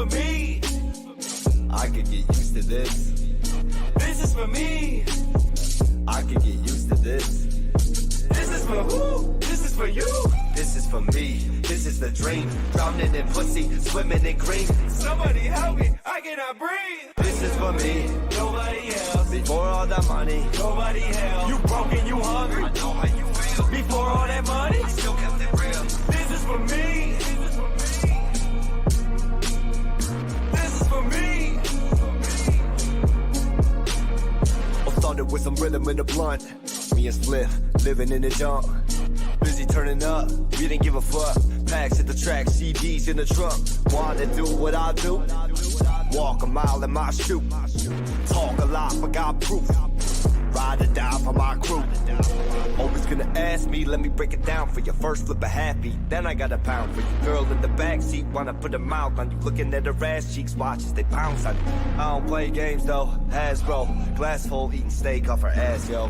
for me. I could get used to this. This is for me. I could get used to this. This is for who? This is for you. This is for me. This is the dream. Drowning in pussy, swimming in green. Somebody help me, I cannot breathe. This is for me. Nobody else. Before all that money, Nobody else. You broken, you hungry. I know how you feel. Before all that money, I still kept it real. this is for me. This is for me. I started with some rhythm in the blunt. Me and Spliff, living in the junk. Busy turning up, we didn't give a fuck. Packs at the track, CDs in the trunk. Wanna do what I do? Walk a mile in my shoe. Talk a lot, but got proof. Ride or die for my crew. Always gonna ask me, let me break it down for you. First flip a half beat, then I got a pound for you. Girl in the backseat, wanna put a mouth on you. Looking at her ass cheeks, watches, they pounce on you. I don't play games though, Hasbro. Glass full, eating steak off her ass, yo.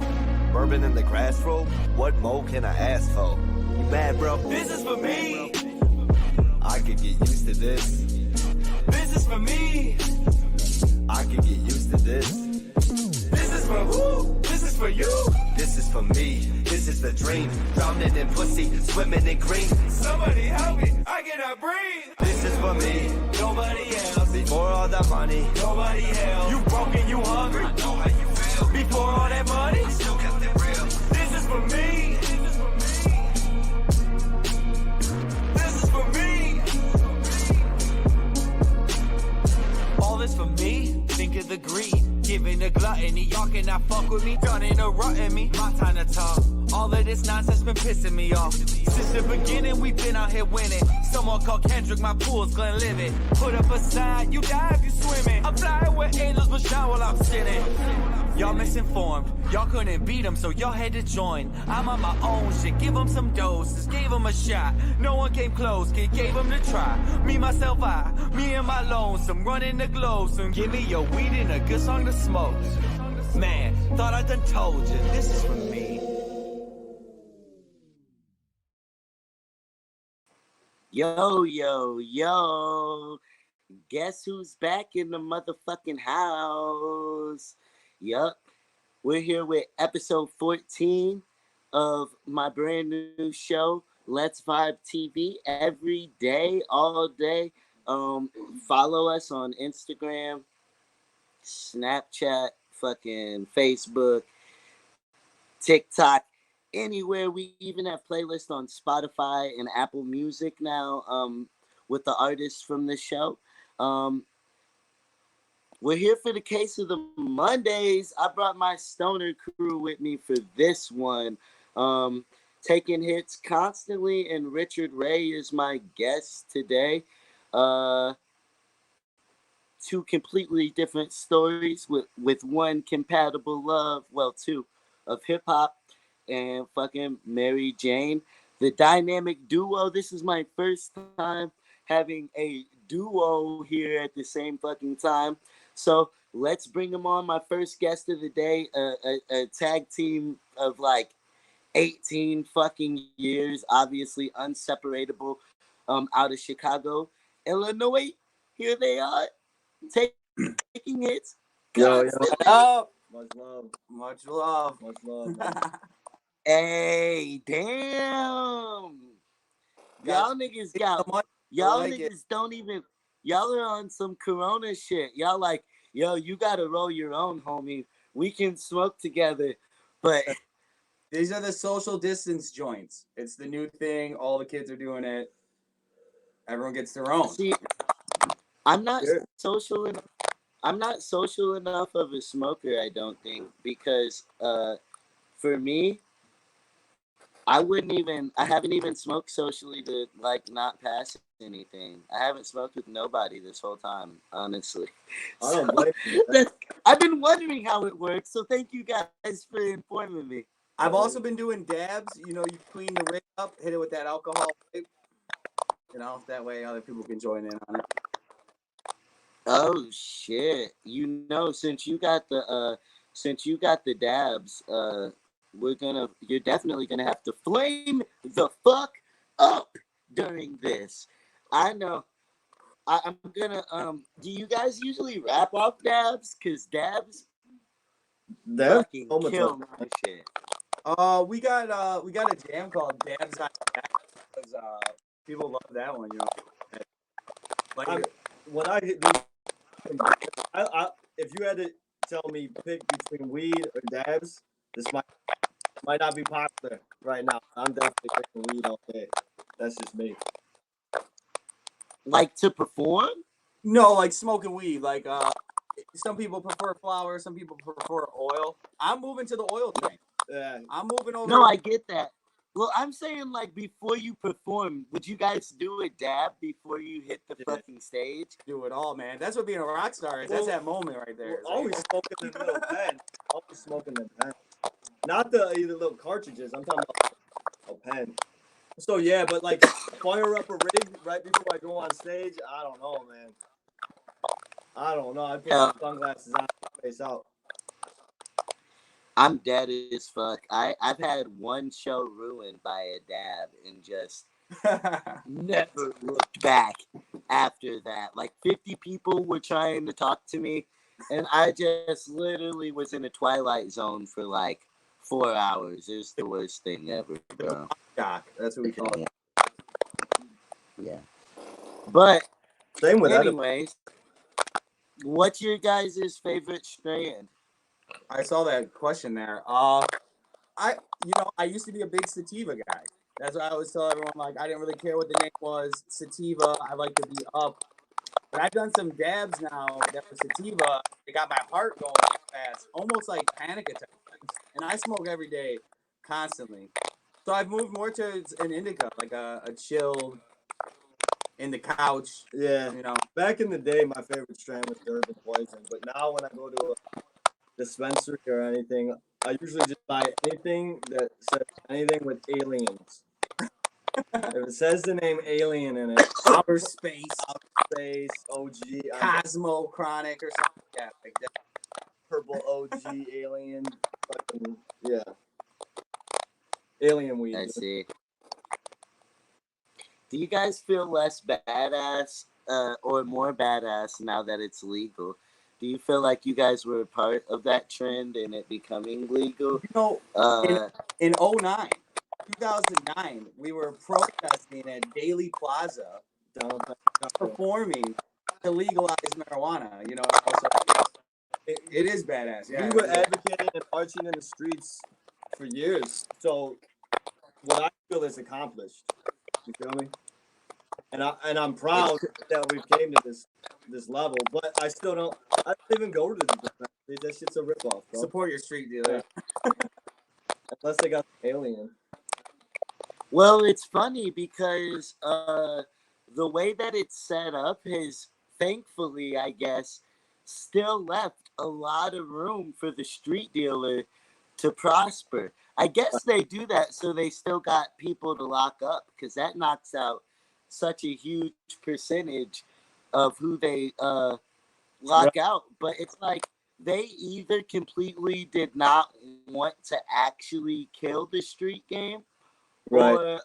Bourbon in the grass roll, what more can I ask for? You mad, bro? This is for me. I could get used to this. This is for me. I could get used to this. This is for who? This is for you. This is for me. This is the dream. Drowning in pussy, swimming in green. Somebody help me, I cannot breathe. This is for me. Nobody else. Before all that money, Nobody else. You broken, you hungry. I know how you feel. Before all that money, I still kept it real. this is for me. This is for me. All this for me. Think of the greed. Giving a gluttony. Y'all cannot fuck with me. Done interrupting me. My time to talk. All of this nonsense been pissing me off. Since the beginning, we've been out here winning. Someone called Kendrick, my pool's Glenlivet. Put up a sign, you die if you swimming. I'm flying with angels, but shine while I'm sitting. Y'all misinformed. Y'all couldn't beat them, so y'all had to join. I'm on my own shit. Give them some doses. Gave them a shot. No one came close. Kid gave them the try. Me, myself, I. Me and my lonesome. Running the globe. Soon give me your weed and a good song to smoke. Man, thought I done told you. This is for me. Yo, yo, yo. Guess who's back in the motherfucking house? Yup. We're here with episode 14 of my brand new show, Let's Vibe TV, every day, all day. Follow us on Instagram, Snapchat, fucking Facebook, TikTok. Anywhere. We even have playlists on Spotify and Apple Music now with the artists from the show. We're here for the case of the Mondays. I brought my stoner crew with me for this one. Taking hits constantly, and RrichardrayY is my guest today. Two completely different stories with one compatible love, well, two, of hip-hop and fucking Mary Jane, the dynamic duo. This is my first time having a duo here at the same fucking time. So let's bring them on. My first guest of the day, a tag team of like 18 fucking years, obviously unseparable, out of Chicago, Illinois. Here they are, taking hits. Yo, what up? Much love. Much love. Much love, man. Hey, damn. Y'all niggas got, y'all like niggas don't even, y'all are on some Corona shit. Y'all like, yo, you gotta roll your own, homie. We can smoke together. But these are the social distance joints. It's the new thing. All the kids are doing it. Everyone gets their own. See, I'm not social enough. I'm not social enough of a smoker, I don't think, because for me, I haven't even smoked socially to like not pass anything. I haven't smoked with nobody this whole time, honestly. I don't blame you. I've been wondering how it works, so thank you guys for informing me. I've also been doing dabs. You know, you clean the rig up, hit it with that alcohol. You know, that way other people can join in on it. Oh shit! You know, since you got the dabs, you're definitely gonna have to flame the fuck up during this. I know I'm gonna do you guys usually rap off dabs? Cause dabs They're fucking comatose. kill my shit. We got a jam called Dabs on Deck because people love that one, you know. Like When I do, if you had to tell me pick between weed or dabs, this might not be popular right now. I'm definitely picking weed all day. That's just me. Like to perform? no, like smoking weed. Like some people prefer flower, some people prefer oil. I'm moving to the oil train. Yeah, I'm moving over. No, I get that. Well, I'm saying like before you perform, would you guys do a dab before you hit the Yeah. fucking stage? Do it all, man. That's what being a rock star is. That's Well, that moment right there. we're It's always like, smoking the little pen. Always smoking the pen. Not the either little cartridges. I'm talking about a pen. So yeah, but like fire up a rig right before I go on stage. I don't know, man. I don't know. I put some sunglasses on, face out. I'm dead as fuck. I've had one show ruined by a dab and just never looked back after that. Like 50 people were trying to talk to me, and I just literally was in a twilight zone for like 4 hours. It was the worst thing ever, bro. shock. That's what we call it. Yeah. But Same with edible. anyways, what's your guys' favorite strand? I saw that question there. I used to be a big sativa guy. That's why I always tell everyone like I didn't really care what the name was. Sativa. I like to be up. But I've done some dabs now that were sativa. It got my heart going fast, almost like panic attack. And I smoke every day, constantly. So I've moved more to an indica, like a chill in the couch. Yeah. You know, Back in the day, my favorite strain was Durban Poison. But now when I go to a dispensary or anything, I usually just buy anything that says anything with aliens. If it says the name alien in it, outer space, space, OG, Cosmo Chronic or something. Yeah, like that. purple OG, alien, fucking, yeah. Alien weed. I see. Do you guys feel less badass or more badass now that it's legal? Do you feel like you guys were a part of that trend and it becoming legal? You know, Uh, in 09, 2009, we were protesting at Daily Plaza, Downtown. performing to legalize marijuana. You know, so it is badass. Yeah, We were advocating and marching in the streets for years. So what I feel is accomplished. You feel me? And I'm proud that we've came to this level. But I still don't. I don't even go to the dispensary. That shit's a ripoff, bro. support your street dealer. Unless they got the alien. well, it's funny because the way that it's set up has thankfully, I guess, still left a lot of room for the street dealer to prosper. I guess they do that so they still got people to lock up because that knocks out such a huge percentage of who they lock out. But it's like they either completely did not want to actually kill the street game, Right.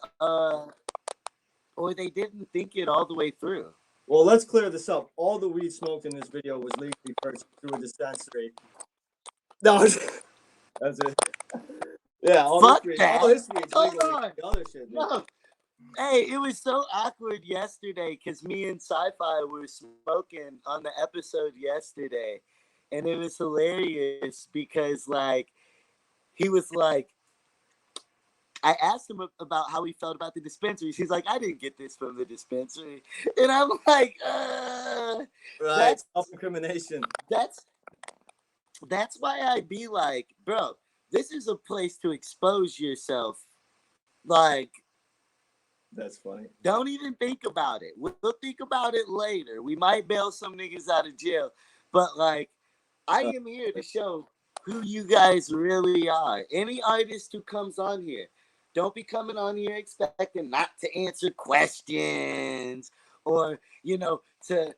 or they didn't think it all the way through. Well, let's clear this up. All the weed smoked in this video was legally purchased through a dispensary. No, that's it. Yeah, all Fuck this weed. that. All this weed's Hold legal. on. The other shit. Dude. No. Hey, it was so awkward yesterday because me and Sci-Fi were smoking on the episode yesterday, and it was hilarious because like he was like, I asked him about how he felt about the dispensaries. He's like, I didn't get this from the dispensary, and I'm like, Right. Self-incrimination. That's why I be like, bro, this is a place to expose yourself. Like, that's funny. Don't even think about it. We'll think about it later. We might bail some niggas out of jail, but like, I am here to show who you guys really are. Any artist who comes on here, don't be coming on here expecting not to answer questions or to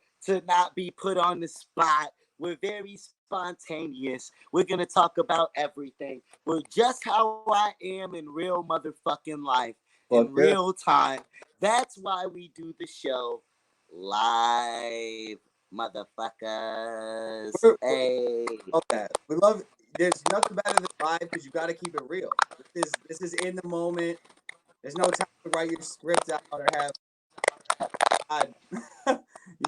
not be put on the spot. We're very spontaneous. We're gonna talk about everything. We're just how I am in real motherfucking life in real time. That's why we do the show live, motherfuckers. We're- Hey. love that. We love. There's nothing better than live because you got to keep it real. This is in the moment. There's no time to write your script out or have. God, you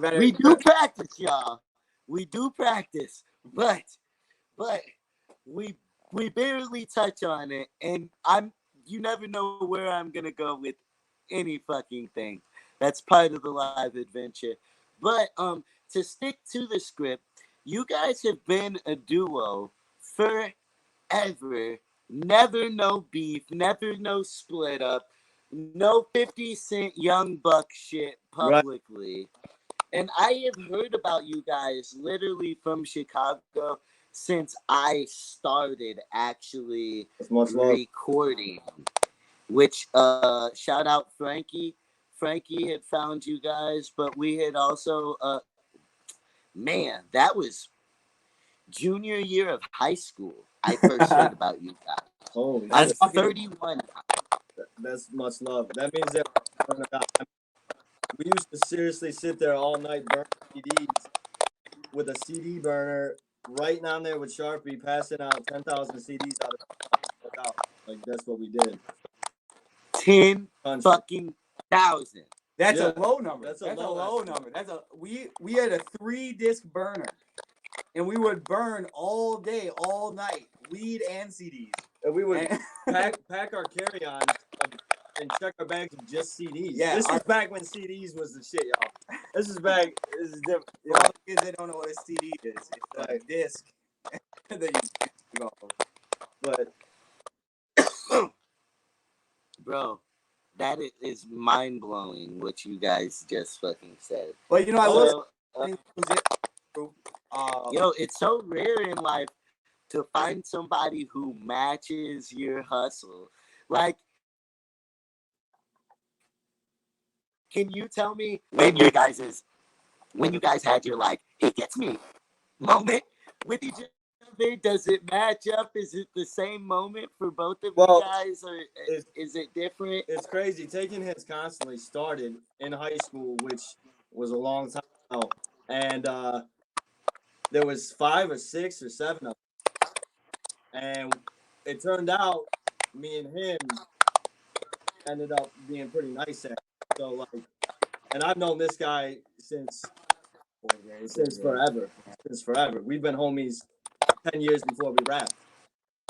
better. We do practice, y'all. We do practice, but we we barely touch on it, and you never know where I'm gonna go with any fucking thing. That's part of the live adventure. But to stick to the script, you guys have been a duo forever. Never no beef, never no split up, no 50 Cent Young Buck shit Right. publicly. And I have heard about you guys literally from Chicago since I started actually That's much love. recording. Which shout out Frankie. Frankie had found you guys, but we had also man, that was junior year of high school. I first heard about you guys. Holy I was shit. 31. That's much love. That means that we used to seriously sit there all night burning CDs with a CD burner, writing on there with Sharpie, passing out 10,000 CDs out of. Like that's what we did. 10 Country. fucking thousand. That's Yeah, a low number. that's That's a a low low estimate. number. That's a we had a 3-disc burner, and we would burn all day, all night, weed and CDs. And we would And- pack our carry-on and check our bags with just CDs. Yeah, This was back when CDs was the shit, y'all. This is back. This is different. You For all know? the kids that don't know what a CD is, it's a Right. disc that you go. But Bro, that is mind blowing what you guys just fucking said. But you know, I was So, yo, it's so rare in life to find somebody who matches your hustle. Like, can you tell me when you guys had your like it gets me moment with each other? Does it match up? Is it the same moment for both of you guys, or is it different? it's crazy. Taking hits constantly started in high school, which was a long time ago, and there was 5 or 6 or 7 of them, and it turned out me and him ended up being pretty nice at it. So like, and I've known this guy since forever. Since forever. We've been homies 10 years before we rapped.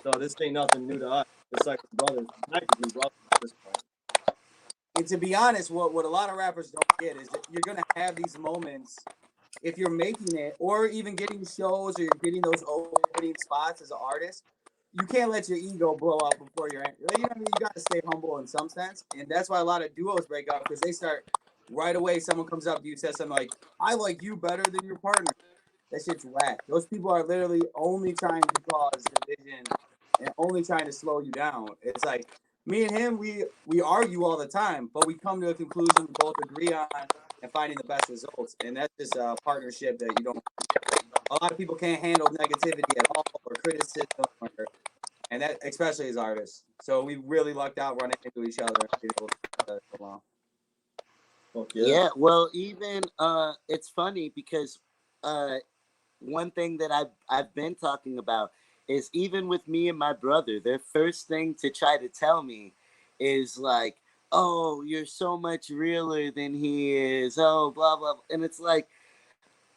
So this ain't nothing new to us. It's like brothers, practically brothers at this point. And to be honest, what a lot of rappers don't get is that you're gonna have these moments if you're making it, or even getting shows, or you're getting those opening spots as an artist. You can't let your ego blow up before you're. You know what I mean? You got to stay humble in some sense, and that's why a lot of duos break up because they start right away. Someone comes up to you, says something like, "I like you better than your partner." That shit's whack. Those people are literally only trying to cause division and only trying to slow you down. It's like me and him, we argue all the time, but we come to a conclusion we both agree on and finding the best results. And that's just a partnership that you don't. A lot of people can't handle negativity at all or criticism, and that especially as artists. So we really lucked out running into each other and being able to go along. Yeah, well, even it's funny because one thing that I've been talking about is even with me and my brother, their first thing to try to tell me is like, "Oh, you're so much realer than he is." Oh, blah blah, and it's like,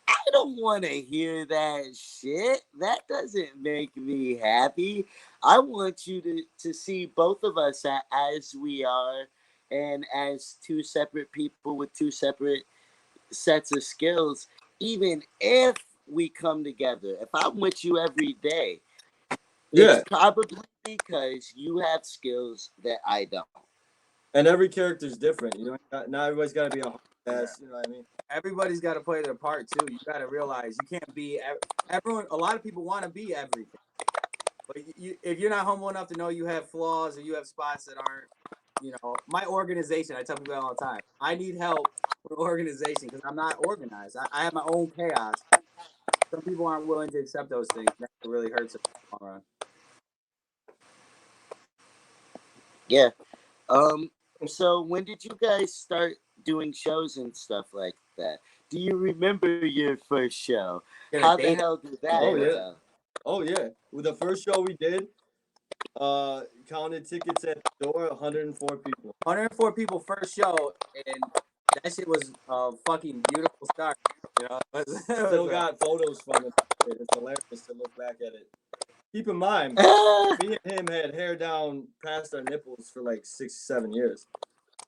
I don't want to hear that shit. That doesn't make me happy. I want you to see both of us as we are, and as two separate people with two separate sets of skills, even if we come together. If I'm with you every day, it's probably because you have skills that I don't. And every character's different. You know, not everybody's got to be a hard ass. You know what I mean? Everybody's got to play their part too. You got to realize you can't be everyone. A lot of people want to be everything, but if you're not humble enough to know you have flaws or you have spots that aren't, you know, my organization. I tell people all the time, I need help with organization because I'm not organized. I have my own chaos. Some people aren't willing to accept those things. That really hurts them in the long run. Yeah. So when did you guys start doing shows and stuff like that. Do you remember your first show? Get a How the date. hell did that Oh yeah. go? Oh yeah. With the first show we did, counted tickets at the door, 104 people. 104 people first show, and that shit was a fucking beautiful start. You know, Still got photos from it. It's hilarious to look back at it. Keep in mind, me and him had hair down past our nipples for like 6, 7 years.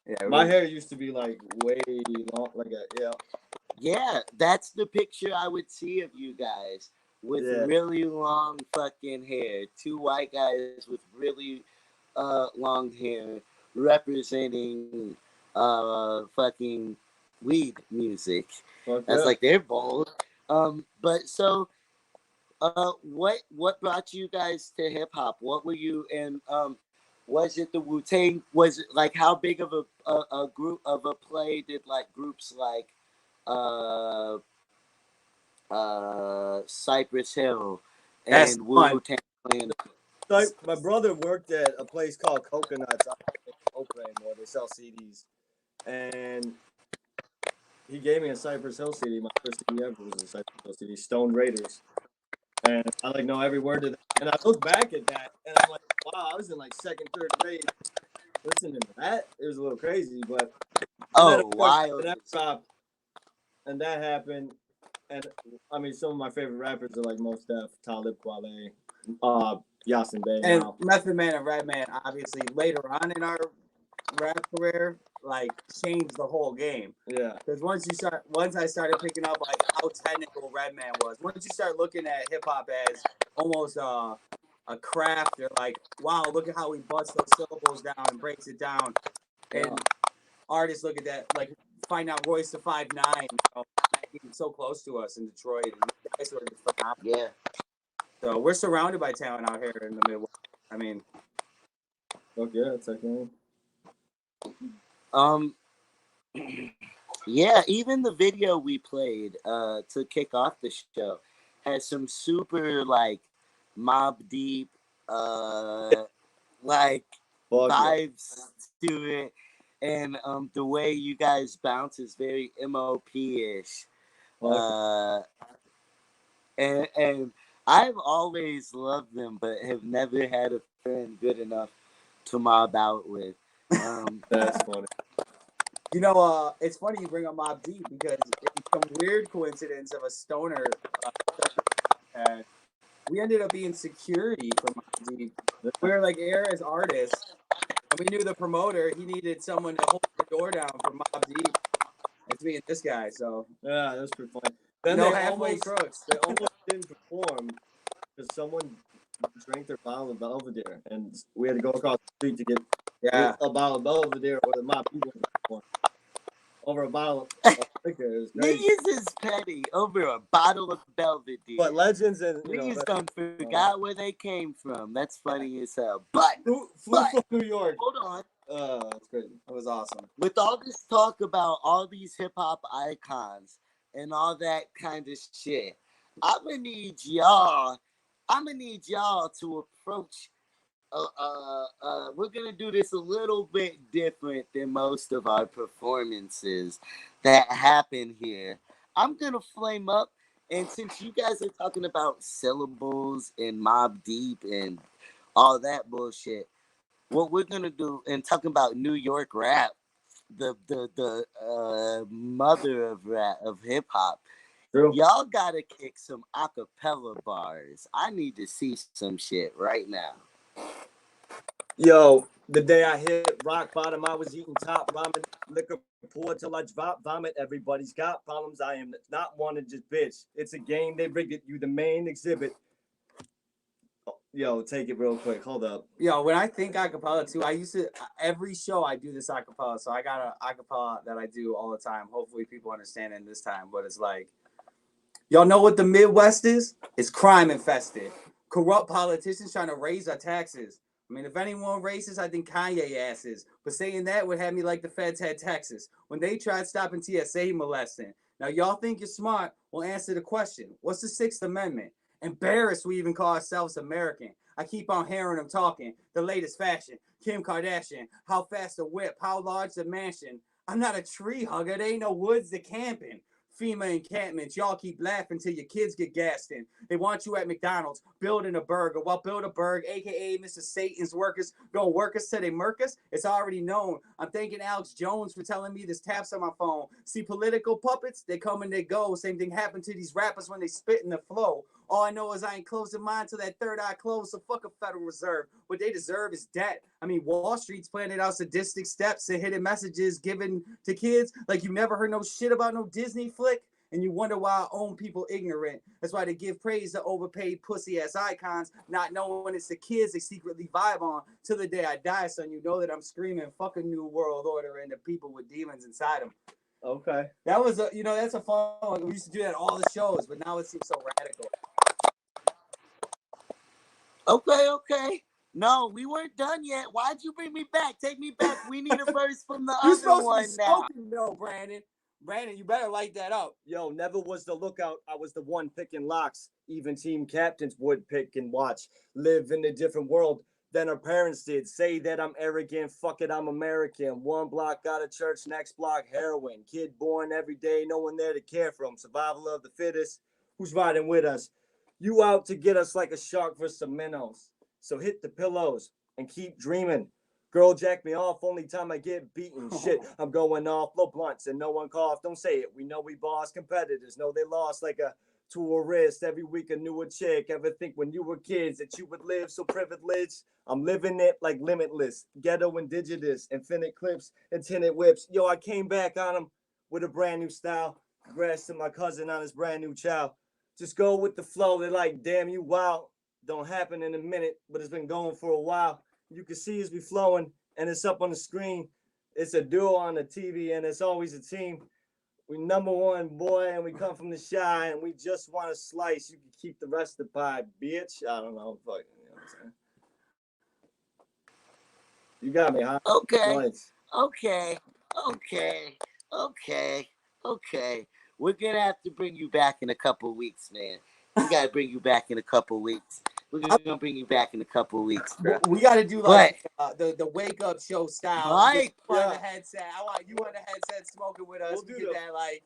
Yeah, My hair used to be like way long, Yeah, that's the picture I would see of you guys with Yeah. really long fucking hair. Two white guys with really long hair representing fucking weed music. Fuck That's yeah. like they're bold. But so what brought you guys to hip hop? What were you in was it the Wu-Tang? Was it like how big of a group of a play did like groups like uh Cypress Hill That's and fun. Wu-Tang Clan? Like, my brother worked at a place called Coconuts. I don't think it's open anymore. They sell CDs. And he gave me a Cypress Hill CD. My first CD ever was a Cypress Hill CD, Stone Raiders. And I like know every word to that. And I look back at that and I'm like, wow, I was in like second, third grade listening to that. It was a little crazy, but then, of course, Wild. that dropped, and that happened. And I mean, some of my favorite rappers are like Mos Def, Talib Kweli, Yasin Bey. And now. Method Man and Redman, obviously, later on in our rap career, like changed the whole game. Yeah. Because once I started picking up like how technical Redman was, once you start looking at hip hop as almost a craft, you're like, wow, look at how he busts those syllables down and breaks it down. And artists look at that, like find out Royce the 5'9", you know, he's so close to us in Detroit, and these guys were phenomenal. Yeah. So we're surrounded by talent out here in the Midwest. I mean, Fuck yeah, it's okay. Yeah, even the video we played to kick off the show has some super like Mob Deep like Fuck yeah. vibes to it, and the way you guys bounce is very MOP-ish. And I've always loved them, but have never had a friend good enough to mob out with. That's funny. you know, it's funny you bring up Mob Deep because it's some weird coincidence of a stoner. We ended up being security for Mob Deep. We were like air as artists, and we knew the promoter. He needed someone to hold the door down for Mob Deep. It's me and this guy. So Yeah, that's pretty funny. Then no they halfway almost, crooks. they almost didn't perform because someone drank their bottle of Belvedere, and we had to go across the street to get a bottle of Belvedere or the mob people perform over a bottle of liquor. It was crazy. Niggas is petty over a bottle of Belvedere. But legends and Niggas done forgot where they came from. That's funny as hell. But flew from New York. Hold on. That's crazy. It was awesome. With all this talk about all these hip hop icons and all that kind of shit, I'm gonna need y'all to approach. We're gonna do this a little bit different than most of our performances that happen here. I'm gonna flame up, and since you guys are talking about syllables and Mob Deep and all that bullshit, what we're gonna do and talking about New York rap, the mother of rap of hip hop. Y'all gotta kick some acapella bars. I need to see some shit right now. Yo, the day I hit rock bottom, I was eating top ramen, liquor pour till I drop vomit. Everybody's got problems. I am not one to just bitch. It's a game. They rigged it. You the main exhibit. Yo, take it real quick. Hold up. Yo, when I think acapella too, I used to every show I do this acapella. So I got an acapella that I do all the time. Hopefully people understand it this time. But it's like, y'all know what the Midwest is? It's crime infested. Corrupt politicians trying to raise our taxes. I mean, if anyone racist, I think Kanye ass is. But saying that would have me like the feds had Texas when they tried stopping TSA molesting. Now, y'all think you're smart? Well, answer the question. What's the 6th Amendment? Embarrassed we even call ourselves American. I keep on hearing them talking. The latest fashion. Kim Kardashian. How fast the whip. How large the mansion. I'm not a tree hugger. There ain't no woods to camp in. FEMA encampments, y'all keep laughing till your kids get gassed in. They want you at McDonald's building a burger. While Build-A-Berg, aka Mr. Satan's workers, gonna work us till they murk us. It's already known. I'm thanking Alex Jones for telling me this taps on my phone. See, political puppets, they come and they go. Same thing happened to these rappers when they spit in the flow. All I know is I ain't closing mine till that third eye closed, so fuck a Federal Reserve. What they deserve is debt. I mean, Wall Street's planning out sadistic steps and hidden messages given to kids like you never heard no shit about no Disney flick, and you wonder why our own people ignorant. That's why they give praise to overpaid pussy-ass icons, not knowing it's the kids they secretly vibe on. Till the day I die, son, you know that I'm screaming fucking New World Order and the people with demons inside them. Okay. That was that's a fun one. We used to do that at all the shows, but now it seems so radical. Okay. No, we weren't done yet. Why'd you bring me back? Take me back. We need a verse from the You're other supposed one to be now. smoking, though, Brandon. Brandon, you better light that up. Yo, never was the lookout. I was the one picking locks. Even team captains would pick and watch. Live in a different world than our parents did. Say that I'm arrogant. Fuck it, I'm American. One block out of church, next block heroin. Kid born every day, no one there to care for him. Survival of the fittest. Who's riding with us? You out to get us like a shark for some minnows. So hit the pillows and keep dreaming. Girl jack me off, only time I get beaten. Shit, I'm going off, blow blunts and no one cough. Don't say it, we know we boss. Competitors know they lost like a tourist. Every week a newer chick. Ever think when you were kids that you would live so privileged? I'm living it like limitless. Ghetto indigenous, infinite clips and tinted whips. Yo, I came back on them with a brand new style. Congrats to my cousin on his brand new child. Just go with the flow. They're like, damn, you wow. Don't happen in a minute, but it's been going for a while. You can see us be flowing, and it's up on the screen. It's a duo on the TV, and it's always a team. We number one, boy, and we come from the shy, and we just want to slice. You can keep the rest of the pie, bitch. I don't know. Fuck, you know what I'm saying? You got me, huh? Okay. We're gonna have to bring you back in a couple weeks, man. We gotta bring you back in a couple weeks. We're gonna bring you back in a couple weeks, bro. We got to do like the wake up show style. Mike, on the headset. I want you on the headset smoking with us. We'll get that like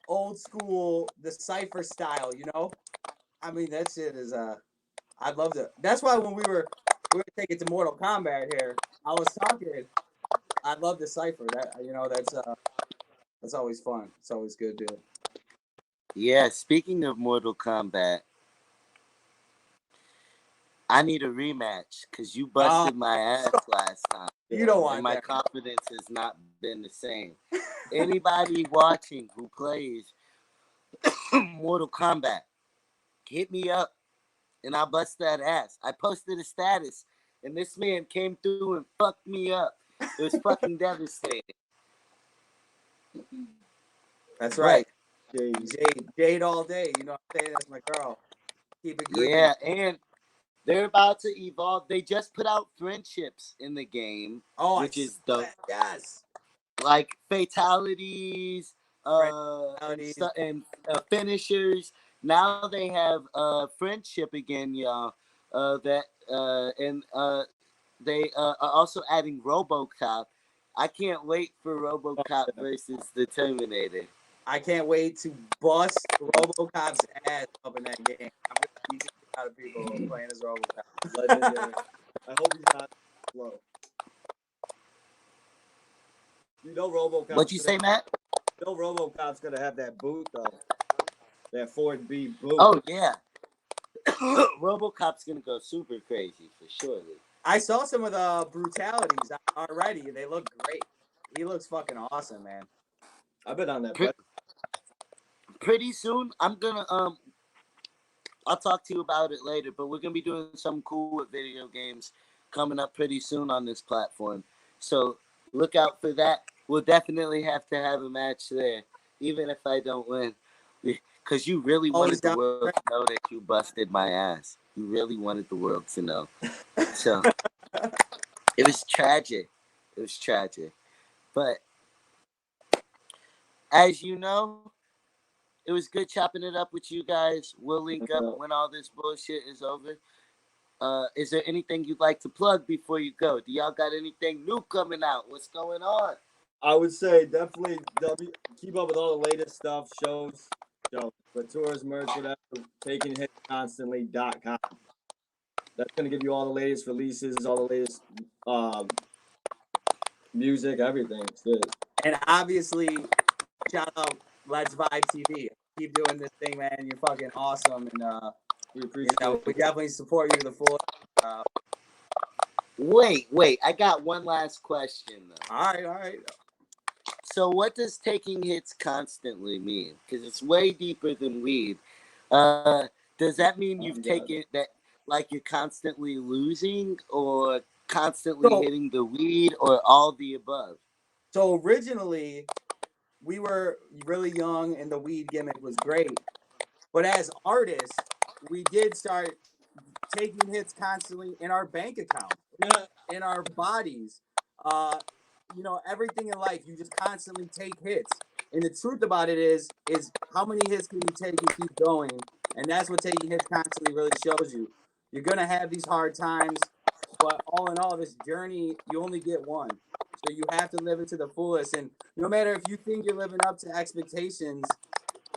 old school, the cipher style. You know, I mean that shit is I'd love to. That's why when we were taking to Mortal Kombat here, I was talking. I'd love the cipher. That that's always fun. It's always good, dude. Yeah. Speaking of Mortal Kombat. I need a rematch because you busted my ass last time. You don't want and my confidence has not been the same. Anybody watching who plays Mortal Kombat, hit me up and I'll bust that ass. I posted a status and this man came through and fucked me up. It was fucking devastating. That's right. Jade all day. You know what I'm saying? That's my girl. Keep it good. Yeah, and they're about to evolve. They just put out friendships in the game, which is dope. Yes. Like fatalities, and finishers. Now they have friendship again, y'all. They are also adding RoboCop. I can't wait for RoboCop versus the Terminator. I can't wait to bust RoboCop's ass up in that game. I'm gonna beat the shit out of people playing as RoboCop. Legendary. I hope he's not slow. You know RoboCop. What'd you say, Matt? You know RoboCop's gonna have that boot though. That Ford B boot. Oh yeah. RoboCop's gonna go super crazy for sure. I saw some of the brutalities already. They look great. He looks fucking awesome, man. I've been on that. Pretty soon, I'm gonna I'll talk to you about it later, but we're gonna be doing something cool with video games coming up pretty soon on this platform. So look out for that. We'll definitely have to have a match there, even if I don't win. Because you really wanted the world to know that you busted my ass. You really wanted the world to know. So it was tragic. But as you know, it was good chopping it up with you guys. We'll link up when all this bullshit is over. Is there anything you'd like to plug before you go? Do y'all got anything new coming out? What's going on? I would say definitely keep up with all the latest stuff, shows, but tours, merch, whatever. TakingHitsConstantly.com. That's gonna give you all the latest releases, all the latest music, everything. Shit. And obviously, shout out Let's Vibe TV. Keep doing this thing, man. You're fucking awesome, and We appreciate we it. definitely support you to the full. Wait. I got one last question though. All right. So what does taking hits constantly mean? Because it's way deeper than weed. Does that mean you've taken that like you're constantly losing or constantly So- hitting the weed or all the above? So originally, we were really young, and the weed gimmick was great. But as artists, we did start taking hits constantly in our bank account, in our bodies. Everything in life, you just constantly take hits. And the truth about it is how many hits can you take and keep going? And that's what taking hits constantly really shows you. You're gonna have these hard times, but all in all, this journey, you only get one. So you have to live it to the fullest. And no matter if you think you're living up to expectations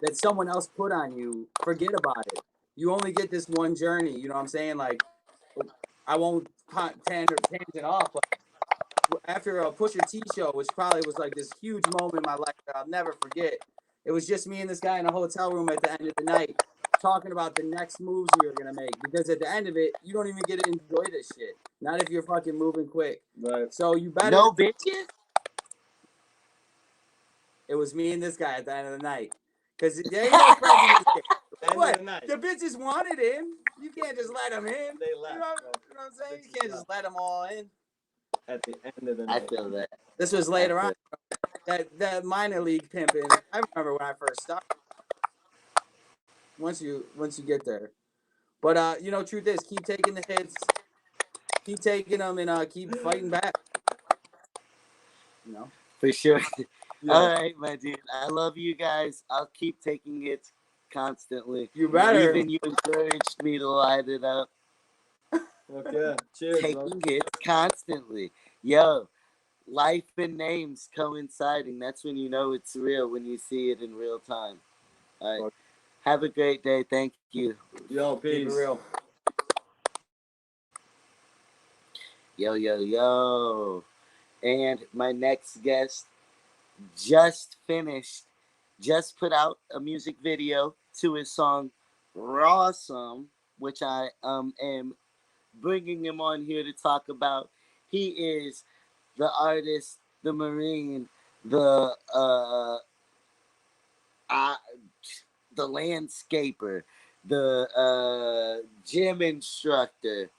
that someone else put on you, forget about it. You only get this one journey. You know what I'm saying? Like, I won't tangent off, but after a Pusha T show, which probably was like this huge moment in my life that I'll never forget, it was just me and this guy in a hotel room at the end of the night talking about the next moves we were gonna make. Because at the end of it, you don't even get to enjoy this shit. Not if you're fucking moving quick. Right. So you better. No bitches? It was me and this guy at the end of the night. Because there ain't no prejudice. What? The bitches wanted him. You can't just let them in. They left. You know what I'm saying? You can't just let them all in. At the end of the I night. feel that. This was later on. That minor league pimping. I remember when I first started. Once you get there, but truth is, keep taking the hits, keep taking them, and keep fighting back. For sure. Yeah. All right, my dude. I love you guys. I'll keep taking hits constantly. You better. Even you encouraged me to light it up. Okay. Cheers, Taking hits constantly. Yo, life and names coinciding. That's when you know it's real, when you see it in real time. All right. Have a great day. Thank you. Yo, peace. Keep it real. Yo. And my next guest just put out a music video to his song Rawsome, which I am bringing him on here to talk about. He is the artist, the Marine, the landscaper, the gym instructor,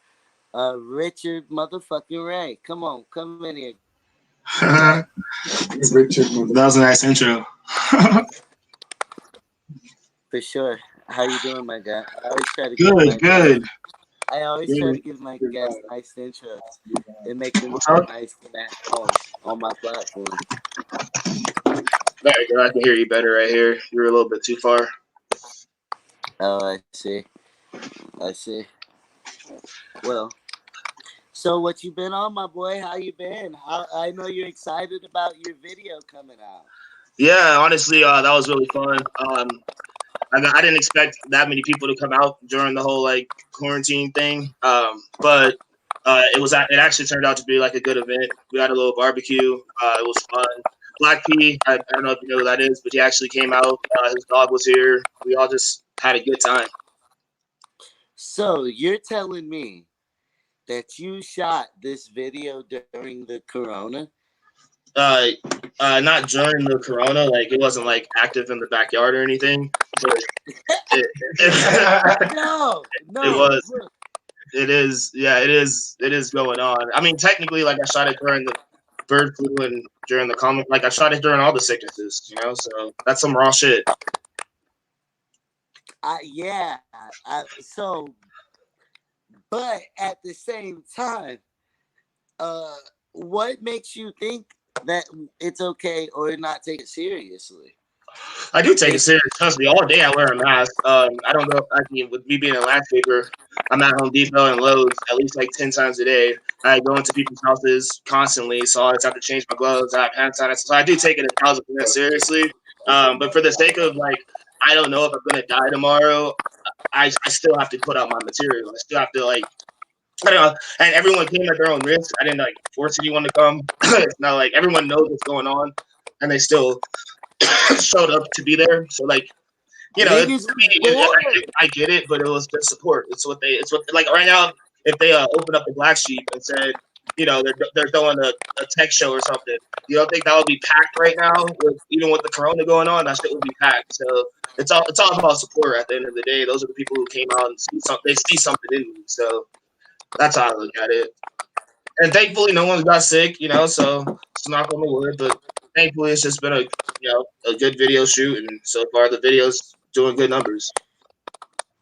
Richard motherfucking Ray. Come in here. It's Richard. That was a nice intro. For sure. How you doing, my guy? I always try to Good. I always try to give my guests nice intros and make them feel nice and at home on my platform. There you go. I can hear you better right here. You're a little bit too far. Oh, I see. Well, so what you been on, my boy? How you been? I know you're excited about your video coming out. Yeah, honestly, that was really fun. I didn't expect that many people to come out during the whole quarantine thing, but it actually turned out to be like a good event. We had a little barbecue. It was fun. Black P, I don't know if you know who that is, but he actually came out. His dog was here. We all just had a good time. So you're telling me that you shot this video during the corona? Not during the corona. Like it wasn't active in the backyard or anything. But No. It was. It is. Yeah, it is. It is going on. I mean, technically, I shot it during the bird flu and during the common. I shot it during all the sicknesses. So that's some raw shit. But at the same time, what makes you think that it's okay or not take it seriously? I do take it serious. Trust me, all day I wear a mask. I don't know. I mean, with me being a landscaper, I'm at Home Depot and Lowe's at least like 10 times a day. I go into people's houses constantly, so I always have to change my gloves. I have hand sanitizer, so I do take it 1,000% seriously. But for the sake of like, I don't know if I'm gonna die tomorrow. I still have to put out my material. I still have to like. I don't know. And everyone came at their own risk. I didn't like force anyone to come. It's not like everyone knows what's going on, and they still showed up to be there. So like, you know, Niggas was bored. I get it, but it was just support. It's what like right now. If they open up the black sheep and said, you know, they're throwing a tech show or something, you don't think that would be packed right now? Even with the corona going on, that shit would be packed. So it's all about support. At the end of the day, those are the people who came out and they see something in me. So that's how I look at it. And thankfully, no one's got sick. You know, so it's knock on the wood. But thankfully, it's just been a good video shoot, and so far the video's doing good numbers.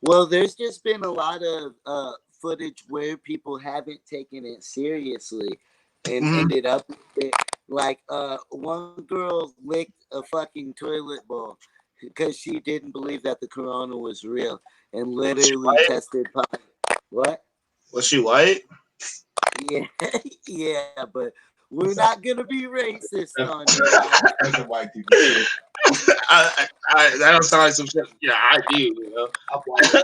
Well, there's just been a lot of footage where people haven't taken it seriously and ended up with it. Like one girl licked a fucking toilet bowl because she didn't believe that the corona was real and literally tested positive. What? Was she white? Yeah, yeah, but we're not gonna be racist on that. That's what white people say. That don't sound like some shit. Yeah, I do. You know,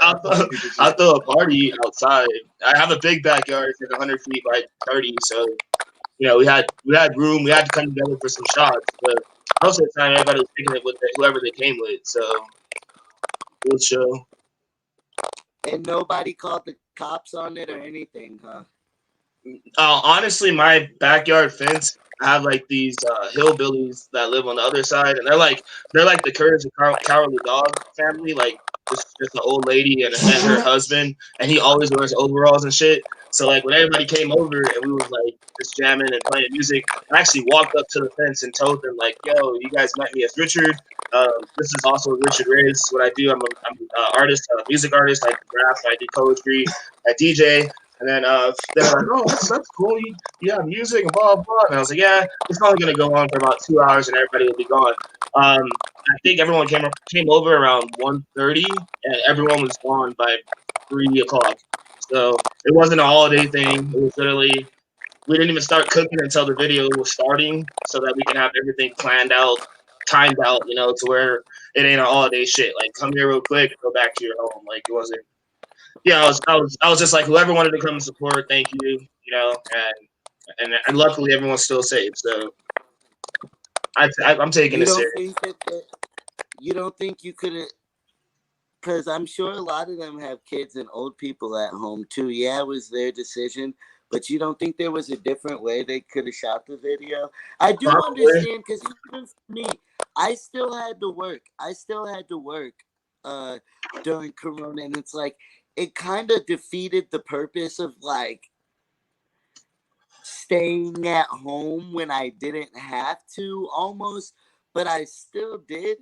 I'll throw a party outside. I have a big backyard. It's like 100 feet by 30. So you know, we had room. We had to come together for some shots. But most of the time, everybody was picking it with whoever they came with. So it was chill. And nobody called the cops on it or anything, huh? Honestly, my backyard fence, I have like these hillbillies that live on the other side, and they're like the Courage and Cowardly Dog family. Like just an old lady and her husband, and he always wears overalls and shit. So like when everybody came over and we was like just jamming and playing music, I actually walked up to the fence and told them like, "Yo, you guys met me as Richard. This is also RrichardrayY. This is what I do. I'm an artist, a music artist. I rap, I do poetry, I DJ." And then they're like, "Oh, that's cool. You have music and blah blah." And I was like, "Yeah, it's only gonna go on for about 2 hours, and everybody will be gone." I think everyone came over around 1:30, and everyone was gone by 3 o'clock. So it wasn't a holiday thing. It was literally we didn't even start cooking until the video was starting, so that we can have everything planned out, timed out, you know, to where it ain't a holiday shit. Like come here real quick, and go back to your home. Like it wasn't. Yeah, I was just like whoever wanted to come and support, thank you, you know, and luckily everyone's still safe. So I'm taking You it don't serious. think you don't think you could have? Because I'm sure a lot of them have kids and old people at home too. Yeah, it was their decision, but you don't think there was a different way they could have shot the video? I do understand because even for me, I still had to work. During Corona, and it's like it kind of defeated the purpose of like staying at home when I didn't have to almost, but I still did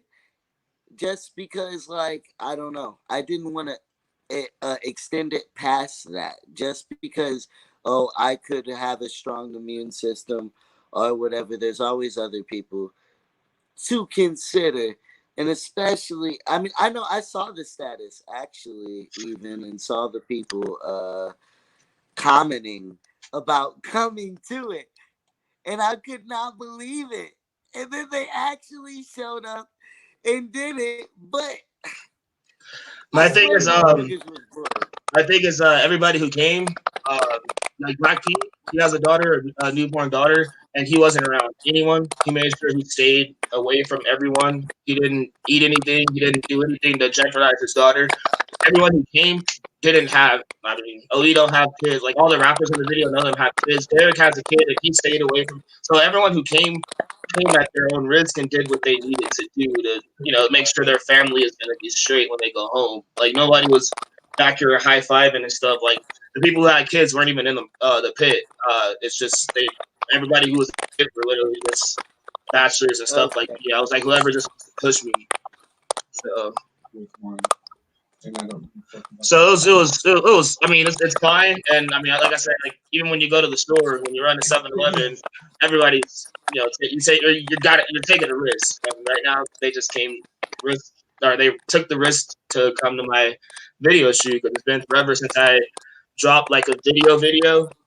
just because like I don't know, I didn't want to extend it past that just because I could have a strong immune system or whatever. There's always other people to consider, and especially I mean I know I saw the status actually even and saw the people commenting about coming to it, and I could not believe it, and then they actually showed up and did it. But My thing is everybody who came, like Black Pete, he has a daughter, a newborn daughter, and he wasn't around anyone. He made sure he stayed away from everyone. He didn't eat anything. He didn't do anything to jeopardize his daughter. Everyone who came didn't have. I mean, Ali don't have kids. Like all the rappers in the video, none of them have kids. Derek has a kid, and he stayed away from. So everyone who came at their own risk and did what they needed to do to, you know, make sure their family is gonna be straight when they go home. Like nobody was back here high fiving and stuff. Like the people who had kids weren't even in the pit. It's just everybody who was in it were literally just bachelors and stuff like me. I was like whoever just wants to push me. So it was. I mean, it's fine, and I mean, like I said, like even when you go to the store, when you run to 7-Eleven, everybody's, you know, you're taking a risk. And right now, they just came risk, or they took the risk to come to my video shoot, because it's been forever since I dropped like a video,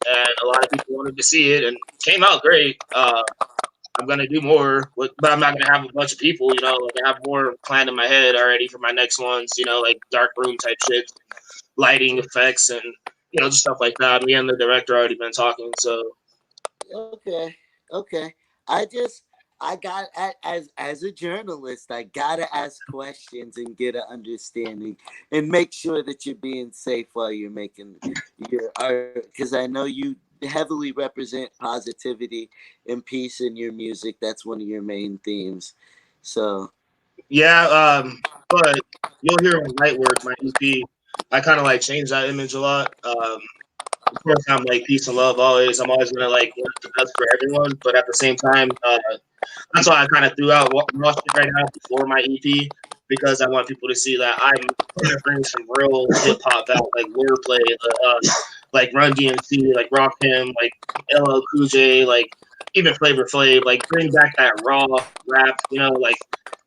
and a lot of people wanted to see it, and it came out great. I'm gonna do more, but I'm not gonna have a bunch of people. Like I have more planned in my head already for my next ones. Like dark room type shit, lighting effects, and just stuff like that. Me and the director already been talking, so Okay, okay. I just I got as a journalist, I gotta ask questions and get an understanding, and make sure that you're being safe while you're making your art. Because I know you heavily represent positivity and peace in your music. That's one of your main themes. So yeah. But you'll hear on Lightwork, my EP. I kind of like changed that image a lot. Of course, I'm like peace and love always. I'm always gonna like want the best for everyone, but at the same time, that's why I kind of threw out Raw Shit right now before my EP, because I want people to see that I'm trying to bring some real hip hop out, like wordplay, like Run DMC, like Rakim, like LL Cool J, like even Flavor Flav, like bring back that raw rap. Like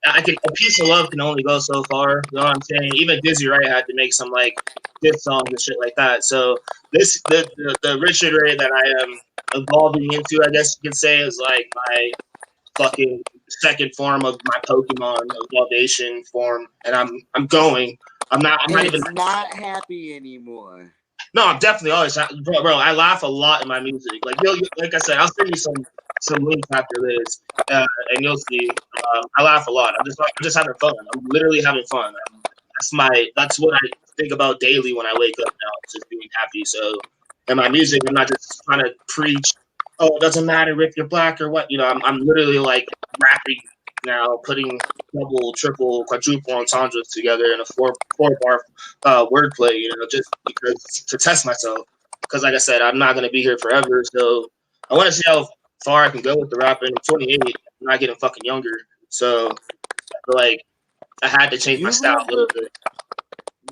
a piece of love can only go so far. You know what I'm saying? Even Dizzy Wright had to make some like diss songs and shit like that. So the Richard Ray that I am evolving into, I guess you could say, is like my fucking second form of my Pokemon evolution form, and I'm going. I'm and not even. it's not happy anymore. No, I'm definitely always bro. I laugh a lot in my music. Like like I said, I'll send you some links after this, and you'll see. I laugh a lot. I'm just having fun. I'm literally having fun. That's what I think about daily when I wake up now. Just being happy. So, in my music, I'm not just trying to preach. Oh, it doesn't matter if you're black or what. I'm literally like rapping now, putting double, triple, quadruple entendres together in a four bar wordplay. Just because to test myself. Because like I said, I'm not gonna be here forever. So I want to see how far I can go with the rapping. I'm 28. I'm not getting fucking younger. So I feel like I had to change my You've style a lived little a, bit.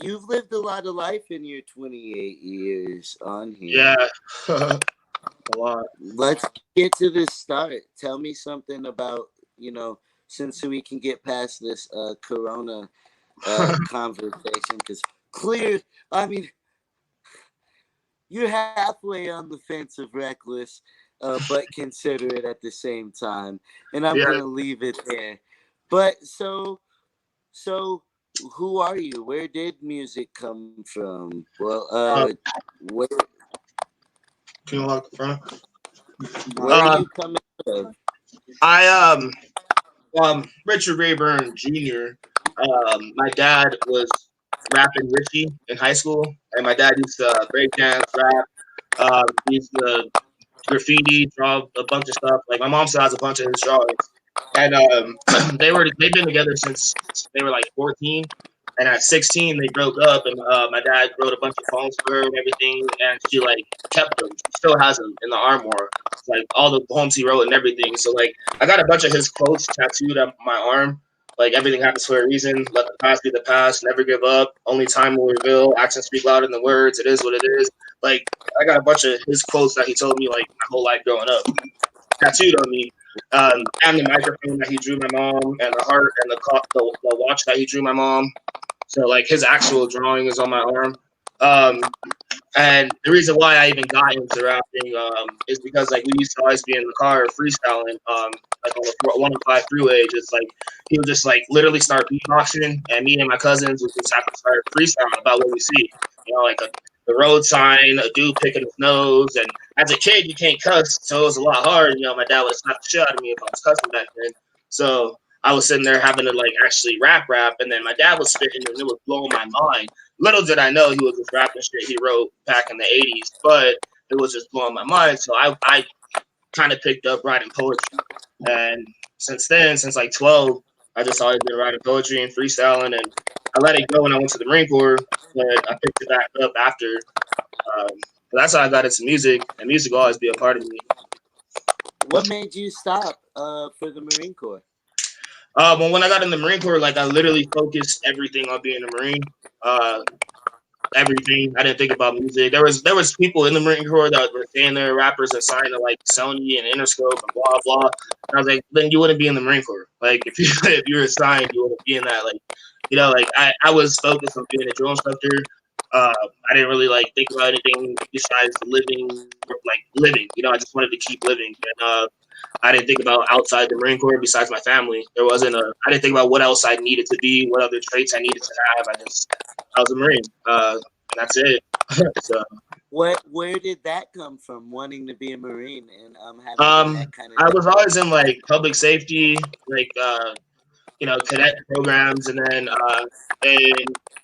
you've lived a lot of life in your 28 years on here. Yeah, a lot. Let's get to the start. Tell me something about, since we can get past this corona conversation, because clear, I mean, you're halfway on the fence of reckless, but considerate at the same time. And I'm Yeah. going to leave it there. But so who are you? Where did music come from? Well, Uh, where can you walk the front? where are Uh, you coming from? I Richard Rayburn Jr. My dad was rapping Richie in high school, and my dad used to break dance, rap. He used to graffiti, draw a bunch of stuff. Like my mom still has a bunch of his drawings, and they've been together since they were like 14. And at 16, they broke up, and my dad wrote a bunch of poems for her and everything, and she like kept them. She still has them in the armoire, like all the poems he wrote and everything. So like I got a bunch of his quotes tattooed on my arm. Like everything happens for a reason. Let the past be the past. Never give up. Only time will reveal. Actions speak louder than words. It is what it is. Like I got a bunch of his quotes that he told me like my whole life growing up tattooed on me. And the microphone that he drew my mom, and the heart, and the watch that he drew my mom. So like his actual drawing is on my arm. Um, and the reason why I even got into rapping is because like we used to always be in the car freestyling, like on the 105 freeway. Just like he would just like literally start beatboxing, and me and my cousins would just have to start freestyling about what we see. Like the road sign, a dude picking his nose, and as a kid you can't cuss, so it was a lot hard. My dad would slap the shit out of me if I was cussing back then. So I was sitting there having to like actually rap, and then my dad was spitting, and it was blowing my mind. Little did I know he was just rapping shit he wrote back in the 80s, but it was just blowing my mind. So I kind of picked up writing poetry. And since then, since like 12, I just always been writing poetry and freestyling. And I let it go when I went to the Marine Corps, but I picked it back up after. But that's how I got into music, and music will always be a part of me. What made you stop for the Marine Corps? When I got in the Marine Corps, like I literally focused everything on being a Marine. Uh, Everything. I didn't think about music. There was people in the Marine Corps that were saying they're rappers and signed to like Sony and Interscope and blah blah. And I was like, then you wouldn't be in the Marine Corps. Like if you if you were assigned, you wouldn't be in that. Like, like I was focused on being a drill instructor. I didn't really like think about anything besides living. I just wanted to keep living. And I didn't think about outside the Marine Corps besides my family. I didn't think about what else I needed to be, what other traits I needed to have. I was a Marine. And that's it. So Where did that come from? Wanting to be a Marine and having that kind of I was always in like public safety, like cadet programs, and then in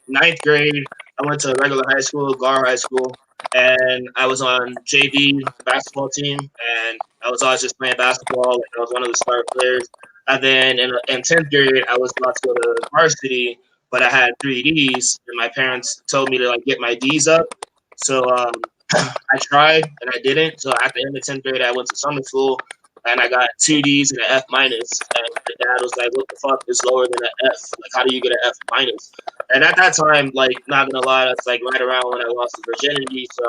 ninth grade, I went to a regular high school, Gar High School, and I was on JV basketball team, and I was always just playing basketball. Like I was one of the star players. And then in 10th grade, I was about to go to varsity, but I had 3 Ds, and my parents told me to like get my Ds up. So I tried and I didn't. So at the end of 10th grade, I went to summer school and I got 2 Ds and an F minus. And my dad was like, "What the fuck is lower than an F? Like, how do you get an F minus?" And at that time, like, not gonna lie, that's like right around when I lost the virginity. So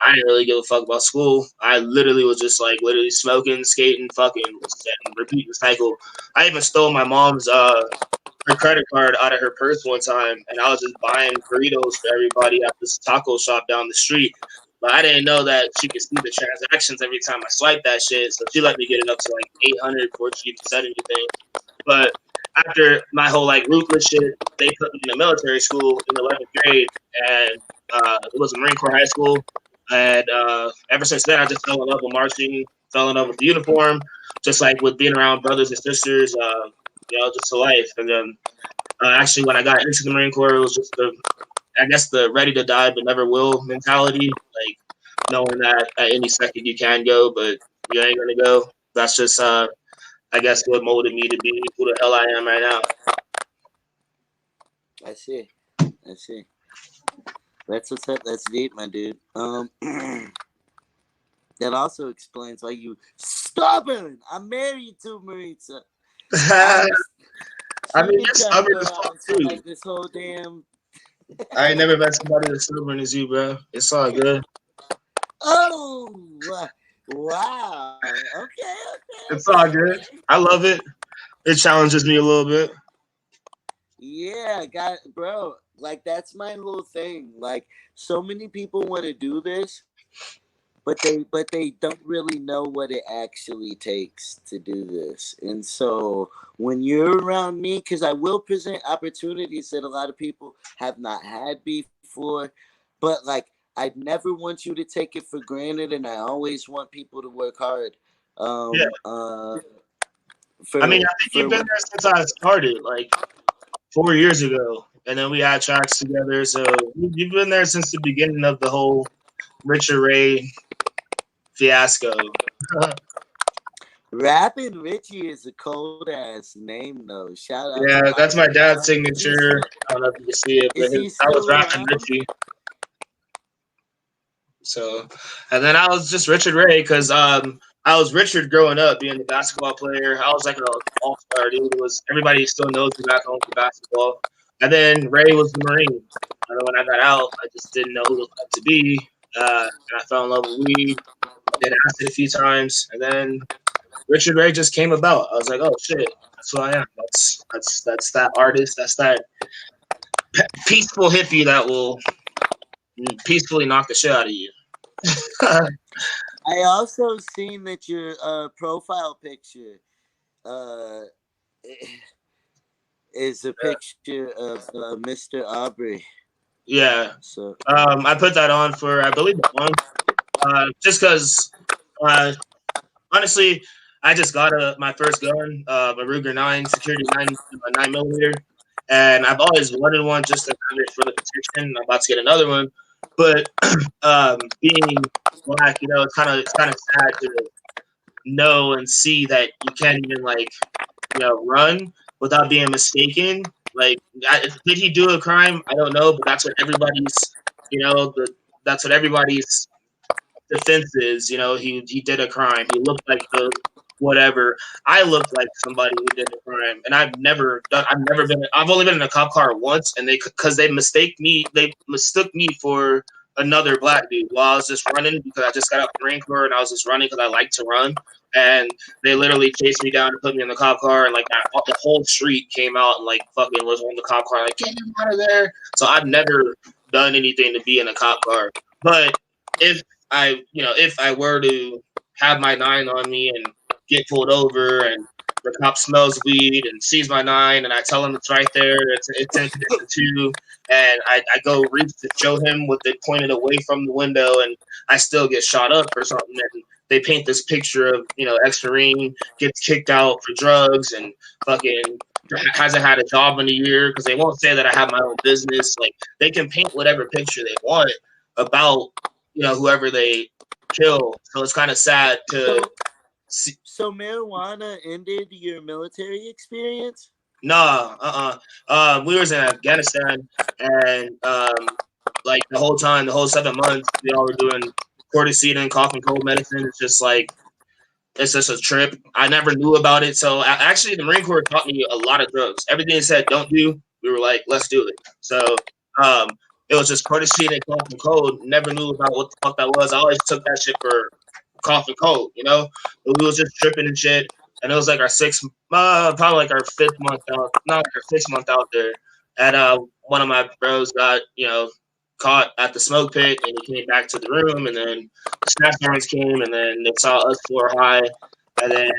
I didn't really give a fuck about school. I literally was just like literally smoking, skating, fucking, and repeating the cycle. I even stole my mom's her credit card out of her purse one time, and I was just buying burritos for everybody at this taco shop down the street. But I didn't know that she could see the transactions every time I swiped that shit, so she let me get it up to like 800 before she even said anything. But after my whole like ruthless shit, they put me in a military school in 11th grade, and it was a Marine Corps high school. And ever since then, I just fell in love with marching, fell in love with the uniform, just like with being around brothers and sisters, just to life. And then actually, when I got into the Marine Corps, it was just the ready to die but never will mentality, like knowing that at any second you can go, but you ain't gonna go. That's just, I guess, what molded me to be who the hell I am right now. I see. That's what's up. That's deep, my dude. That also explains why you stubborn. I'm married to Maritza. I mean, you're stubborn as fuck too. Like this whole damn. I ain't never met somebody as stubborn as you, bro. It's all good. Oh, wow. Okay. It's all good. I love it. It challenges me a little bit. Yeah, bro. Like that's my whole thing. Like so many people want to do this, but they don't really know what it actually takes to do this. And so when you're around me, because I will present opportunities that a lot of people have not had before, but like I never want you to take it for granted, and I always want people to work hard. Yeah. I mean, I think you've been there since I started, like 4 years ago, and then we had tracks together. So you've been there since the beginning of the whole RrichardrayY fiasco. Rapping Richie is a cold ass name though. Shout out. Yeah, that's my dad's signature. I don't know if you can see it, but I was rapping Richie. So, and then I was just RrichardrayY because I was Richard growing up, being the basketball player. I was like an all-star dude. Everybody still knows me back home for basketball. And then Ray was the Marine. And then when I got out, I just didn't know who the fuck to be. And I fell in love with weed. Did acid a few times, and then RrichardrayY just came about. I was like, oh shit, that's who I am. That's that artist. That's that peaceful hippie that will peacefully knock the shit out of you. I also seen that your profile picture is a picture of Mr. Aubrey. Yeah. So I put that on for, I believe, a month. Just because, honestly, I just got my first gun, a Ruger 9 Security 9mm, and I've always wanted one just to have it for the protection. I'm about to get another one, but being black, it's kind of sad to know and see that you can't even run without being mistaken. Like, did he do a crime? I don't know, but that's what everybody's, that's what everybody's defense is. He did a crime. He looked like the whatever. I looked like somebody who did a crime, and I've only been in a cop car once, and they mistook me for another black dude while I was just running because I just got out the Marine Corps and I was just running because I like to run. And they literally chased me down and put me in the cop car, and like the whole street came out and like fucking was on the cop car, like, get him out of there. So I've never done anything to be in a cop car. But if I were to have my 9 on me and get pulled over and the cop smells weed and sees my 9 and I tell him it's right there, it's in condition 2, and I go reach to show him with it pointed away from the window and I still get shot up or something, and they paint this picture of, ex-Marine gets kicked out for drugs and fucking hasn't had a job in a year, because they won't say that I have my own business. Like, they can paint whatever picture they want about, whoever they kill. So it's kind of sad to see. So marijuana ended your military experience? Nah, we was in Afghanistan, and like the whole 7 months, we all were doing cortisone, cough and cold medicine. It's just like, it's just a trip. I never knew about it. So actually, the Marine Corps taught me a lot of drugs. Everything it said don't do, we were like, let's do it. So it was just cortisone and cough and cold. Never knew about what the fuck that was. I always took that shit for cough and cold, But we was just tripping and shit. And it was like probably like our 5th month out, not like our 6th month out there. And one of my bros got, caught at the smoke pit, and he came back to the room, and then the snatch sergeants came, and then they saw us 4 high, and then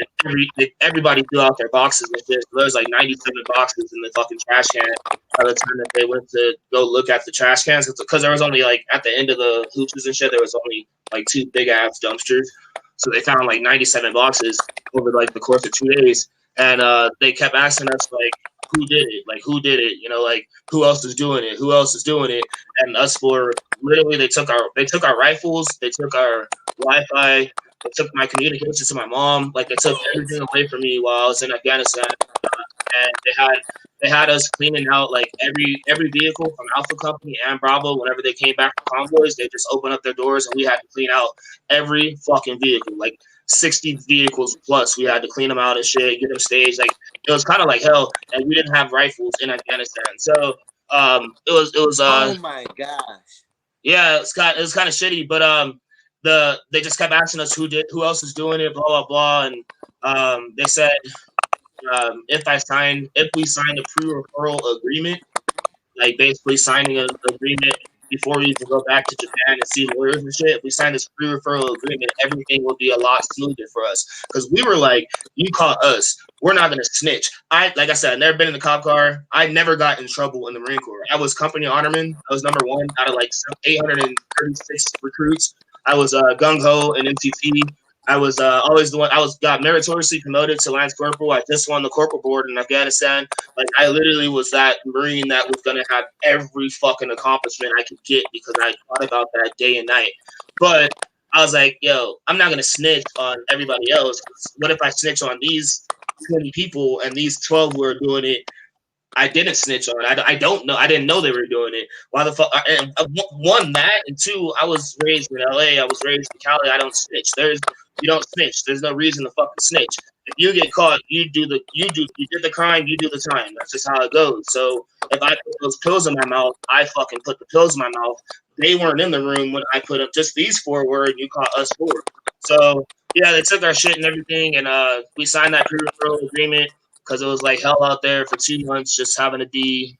everybody threw out their boxes and shit. So there was like 97 boxes in the fucking trash can by the time that they went to go look at the trash cans, because there was only like at the end of the hooches and shit, there was only like 2 big ass dumpsters. So they found like 97 boxes over like the course of 2 days, and they kept asking us like, who did it? Like, who did it? Like, who else is doing it? Who else is doing it? And us four, literally, they took our rifles, they took our Wi-Fi, they took my communications to my mom. Like, they took everything away from me while I was in Afghanistan. And they had us cleaning out like every vehicle from Alpha Company and Bravo. Whenever they came back from convoys, they just opened up their doors and we had to clean out every fucking vehicle, like 60 vehicles plus. We had to clean them out and shit, get them staged. Like, it was kind of like hell, and we didn't have rifles in Afghanistan, so it was oh my gosh, yeah, it was kind of shitty, but they just kept asking us who else is doing it, blah blah blah, and they said, if we signed a pre-referral agreement, like basically signing an agreement before we even go back to Japan and see lawyers and shit, if we signed this pre-referral agreement, everything would be a lot smoother for us. Because we were like, you caught us, we're not gonna snitch. Like I said, I've never been in the cop car. I never got in trouble in the Marine Corps. I was company honorman. I was number 1 out of like 836 recruits. I was gung ho and MTT. I was always the one. Got meritoriously promoted to Lance Corporal. I just won the corporal board in Afghanistan. Like, I literally was that Marine that was gonna have every fucking accomplishment I could get because I thought about that day and night. But I was like, yo, I'm not gonna snitch on everybody else. What if I snitch on these 20 people and these 12 were doing it? I didn't snitch on. I don't know. I didn't know they were doing it. Why the fuck? And one, that, and 2, I was raised in LA. I was raised in Cali. I don't snitch. You don't snitch. There's no reason to fucking snitch. If you get caught, you did the crime, you do the time. That's just how it goes. So if I put those pills in my mouth, I fucking put the pills in my mouth. They weren't in the room when I put up. Just these 4 were, and you caught us 4. So yeah, they took our shit and everything, and we signed that pre-referral agreement because it was like hell out there for 2 months, just having to be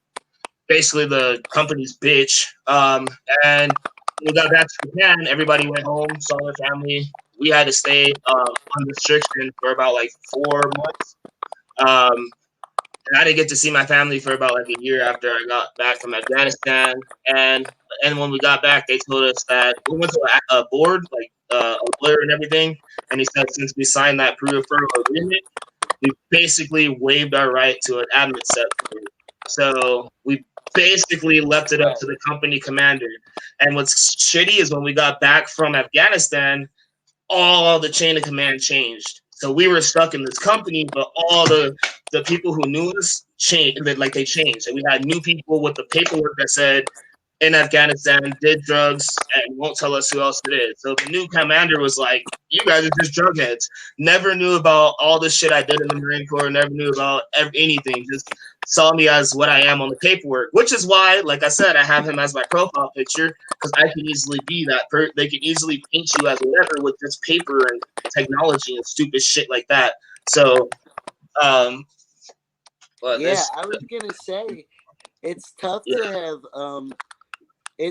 basically the company's bitch. And we got back to Japan. Everybody went home, saw their family. We had to stay on restriction for about like 4 months. And I didn't get to see my family for about like a year after I got back from Afghanistan. And when we got back, they told us that we went to a board, like a lawyer and everything. And he said, since we signed that pre-referral agreement, we basically waived our right to an admin set. So we basically left it up to the company commander. And what's shitty is when we got back from Afghanistan, all the chain of command changed. So we were stuck in this company, but all the people who knew us changed. Like, they changed, and we had new people with the paperwork that said in Afghanistan, did drugs, and won't tell us who else it is. So the new commander was like, "You guys are just drug heads." Never knew about all the shit I did in the Marine Corps. Never knew about anything. Just saw me as what I am on the paperwork, which is why, like I said, I have him as my profile picture because I can easily be that. They can easily paint you as whatever with just paper and technology and stupid shit like that. So, but Yeah, this, I was gonna say it's tough yeah, to have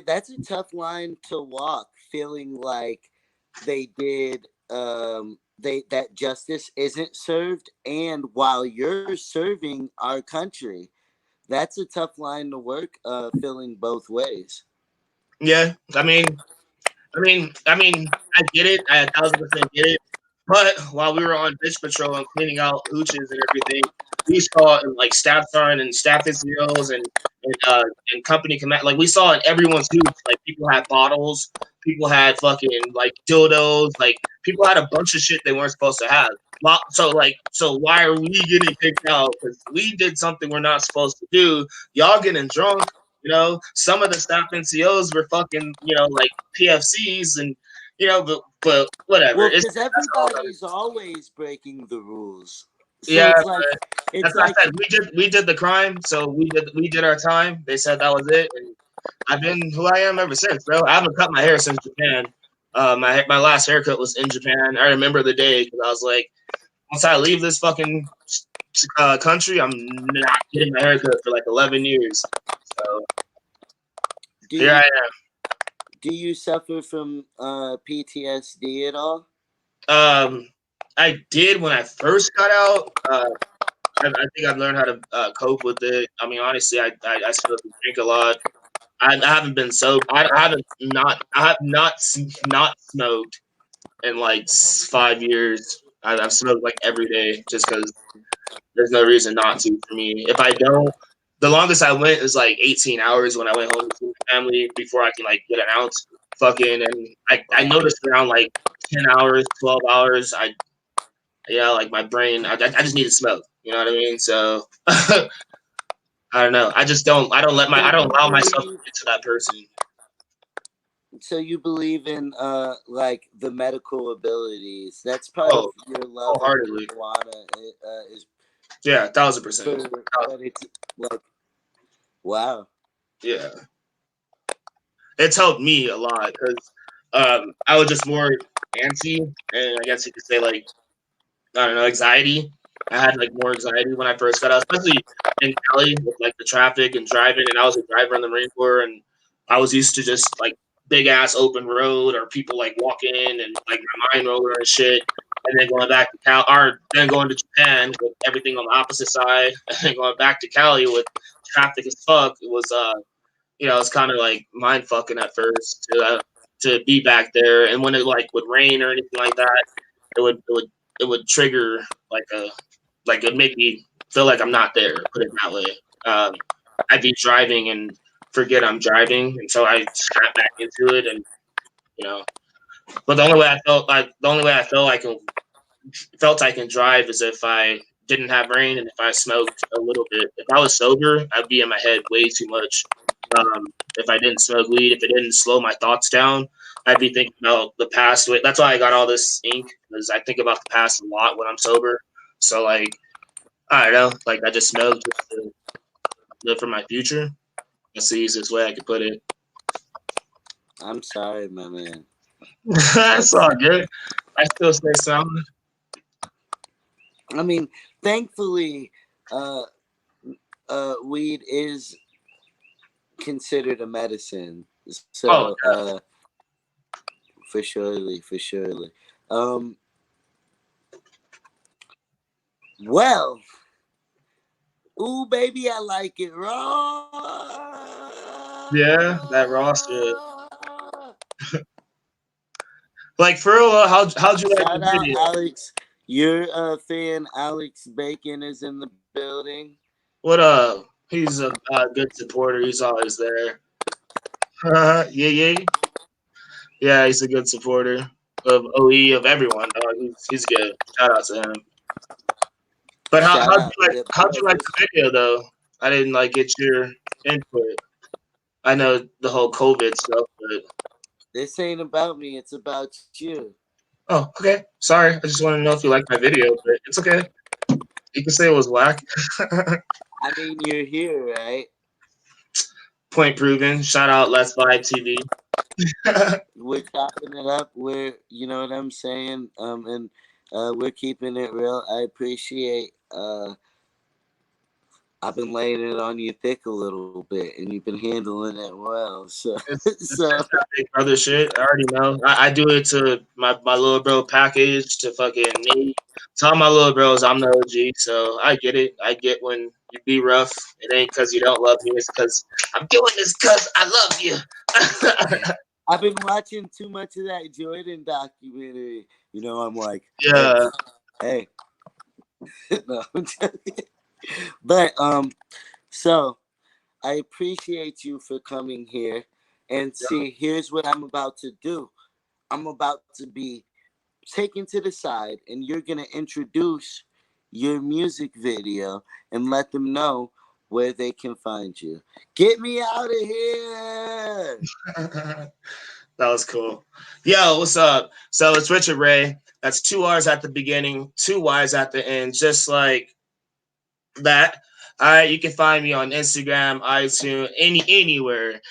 that's a tough line to walk, feeling like they did they that justice isn't served, and while you're serving our country, that's a tough line to work, feeling both ways. yeah. I get it. I 1,000% get it. But while we were on bitch patrol and cleaning out hooches and everything, we saw in like staff sergeant and staff NCOs and company command, like we saw in everyone's hooch, like people had bottles, people had fucking like dildos, like people had a bunch of shit they weren't supposed to have. So why are we getting kicked out? Because we did something we're not supposed to do. Y'all getting drunk. Some of the staff NCOs were fucking, like PFCs and but whatever. Well, It's because that's all that everybody's is. always breaking the rules, so Yeah, it's like it's that's what like I said. We did the crime, so we did our time. They said that was it, and I've been who I am ever since, bro. I haven't cut my hair since Japan. My last haircut was in Japan. I remember the day because I was like, once I leave this fucking country, I'm not getting my haircut for like 11 years. So do here I you am. do you suffer from PTSD at all? I did when I first got out. I think I've learned how to cope with it. I mean, honestly, I still drink a lot. I haven't been sober. I have not smoked in like 5 years. I've smoked like every day just because there's no reason not to for me. If I don't, the longest I went is like 18 hours when I went home to see my family before I can like get an ounce. Fucking, and I Wow. noticed around like 10 hours, 12 hours, like my brain, I just need to smoke. You know what I mean? So I don't know. I So don't you allow myself to believe get to that person. so you believe in like the medical abilities. That's part of Oh, your love of wholeheartedly. marijuana, is Yeah, 1,000%. for but it's like wow. Yeah, it's helped me a lot because I was just more antsy, and I guess you could say like I don't know, anxiety. I had like more anxiety when I first got out, especially in Cali with like the traffic and driving. And I was a driver in the Marine Corps, and I was used to just like big ass open road or people like walking and like my mind roller and shit. And then going back to then going to Japan with everything on the opposite side, and then going back to Cali with traffic as fuck. It was it's kind of like mind fucking at first to be back there. And when it like would rain or anything like that, it would trigger it would make me feel like I'm not there. Put it that way. I'd be driving and forget I'm driving, and so I snap back into it, and you know. But the only way I felt I can drive is if I didn't have rain and if I smoked a little bit. If I was sober, I'd be in my head way too much. If I didn't smoke weed, if it didn't slow my thoughts down, I'd be thinking about the past. That's why I got all this ink because I think about the past a lot when I'm sober. So like I don't know, like I just smoke just to live for my future. That's the easiest way I could put it. I'm sorry, my man. That's That's all good. I still stay sound. I mean, thankfully, uh, weed is considered a medicine. Oh So, for surely. Um, well, ooh, baby, I like it raw. yeah, that raw shit. Like for real, how'd you like the Shout out video? Alex. Your fan Alex Bacon is in the building. What he's a good supporter. He's always there. Yeah. Yeah, he's a good supporter of OE of everyone. Dog. He's good. Shout out to him. But Shout out. how'd you like the video though? I didn't like get your input. I know the whole COVID stuff, but This ain't about me. It's about you. oh, okay. Sorry, I just want to know if you like my video, but it's okay. You can say it was whack. I mean, you're here, right? Point proven. Shout out Let's Vibe TV. We're chopping it up. You know what I'm saying? And we're keeping it real. I appreciate. I've been laying it on you thick a little bit, and you've been handling it well. So, It's that big brother shit. I already know. I do it to my little bro package, to fucking me. Tell my little bros I'm the OG, so I get it. I get when you be rough. It ain't because you don't love me. It's because I'm doing this because I love you. I've been watching too much of that Jordan documentary. You know, I'm like, Yeah. hey. No, I'm joking. But so I appreciate you for coming here. And see, here's what I'm about to do. I'm about to be taken to the side, and you're gonna introduce your music video and let them know where they can find you. Get me out of here. That was cool. Yo, what's up? So it's Richard Ray. That's 2 R's at the beginning, 2 Y's at the end, just like that. All right, you can find me on Instagram, iTunes, anywhere.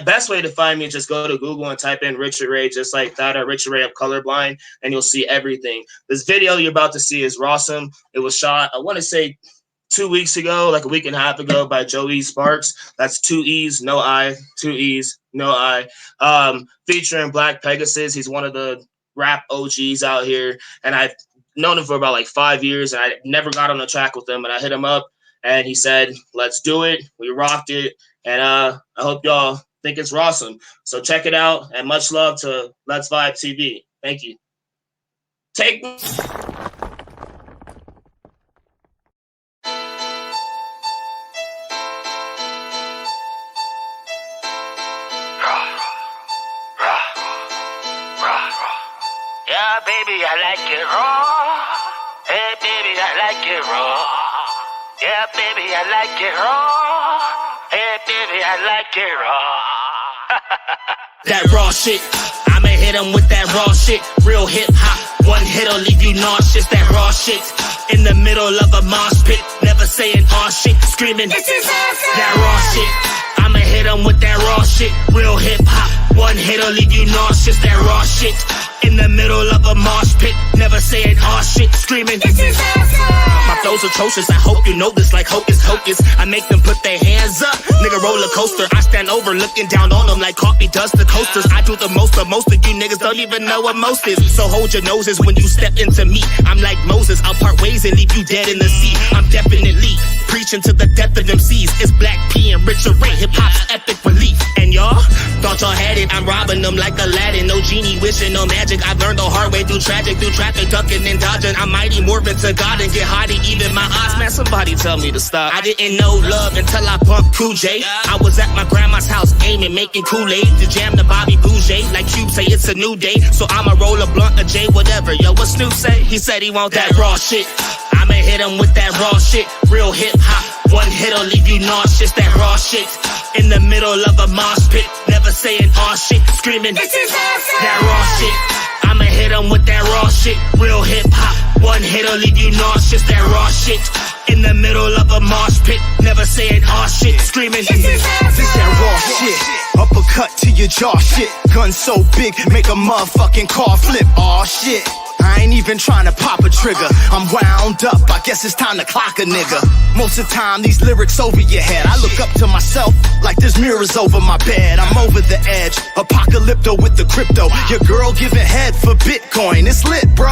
Best way to find me is just go to Google and type in Richard Ray, just like that, or Richard Ray of Colorblind, and you'll see everything. This video you're about to see is awesome. It was shot, I want to say 2 weeks ago, like a week and a half ago, by Joey Sparks. That's 2 E's, no I, 2 E's, no I. Featuring Black Pegasus. He's one of the rap OGs out here, and I've known him for about like 5 years, and I never got on the track with him, and I hit him up, and he said, let's do it. We rocked it, and I hope y'all think it's awesome. So check it out, and much love to Let's Vibe TV. Thank you. Take me. Yeah, baby, I like it raw. Hey, baby, I like it raw. Yeah, baby, I like it raw. Hey, baby, I like it raw. That raw shit, I'ma hit him with that raw shit. Real hip hop, one hit'll leave you nauseous. That raw shit, in the middle of a mosh pit, never saying aw shit, screaming. This is awesome. That raw shit, I'ma hit him with that raw shit. Real hip hop, one hit'll leave you nauseous. That raw shit, in the middle of a mosh pit, never saying aw shit, screaming. This is awesome. My flow's atrocious, I hope you know this like hocus hocus. I make them put their hands up, nigga roller coaster. I stand over looking down on them like coffee does the coasters. I do the most, but most of you niggas don't even know what most is. So hold your noses when you step into me. I'm like Moses, I'll part ways and leave you dead in the sea. I'm definitely preaching to the death of MCs. It's Black P and Richard Ray, hip hop's epic relief. And y'all thought y'all had it, I'm robbing them like Aladdin. No genie wishing, no magic. I've learned the hard way through traffic, ducking and dodging. I'm mighty morphin' to God and get hotty, even my eyes. Man, somebody tell me to stop. I didn't know love until I bumped Cool J. I was at my grandma's house aiming, making Kool-Aid to jam the Bobby Bouger. Like Cube say it's a new day, so I'ma roll a blunt, a J, whatever. Yo, what Snoop say? He said he want that raw shit. I'ma hit him with that raw shit. Real hip hop, one hit'll leave you nauseous. That raw shit, in the middle of a mosh pit, never saying aw shit, screaming. This is awesome. That raw shit, I'ma hit him with that raw shit. Real hip hop, one hit'll leave you nauseous. That raw shit, in the middle of a mosh pit, never saying aw shit, screaming. This is awesome. This that raw shit, uppercut to your jaw shit. Gun so big, make a motherfucking car flip. Aw shit, I ain't even trying to pop a trigger. I'm wound up, I guess it's time to clock a nigga. Most of the time, these lyrics over your head. I look up to myself like there's mirrors over my bed. I'm over the edge, apocalypto with the crypto. Your girl giving head for Bitcoin, it's lit, bro.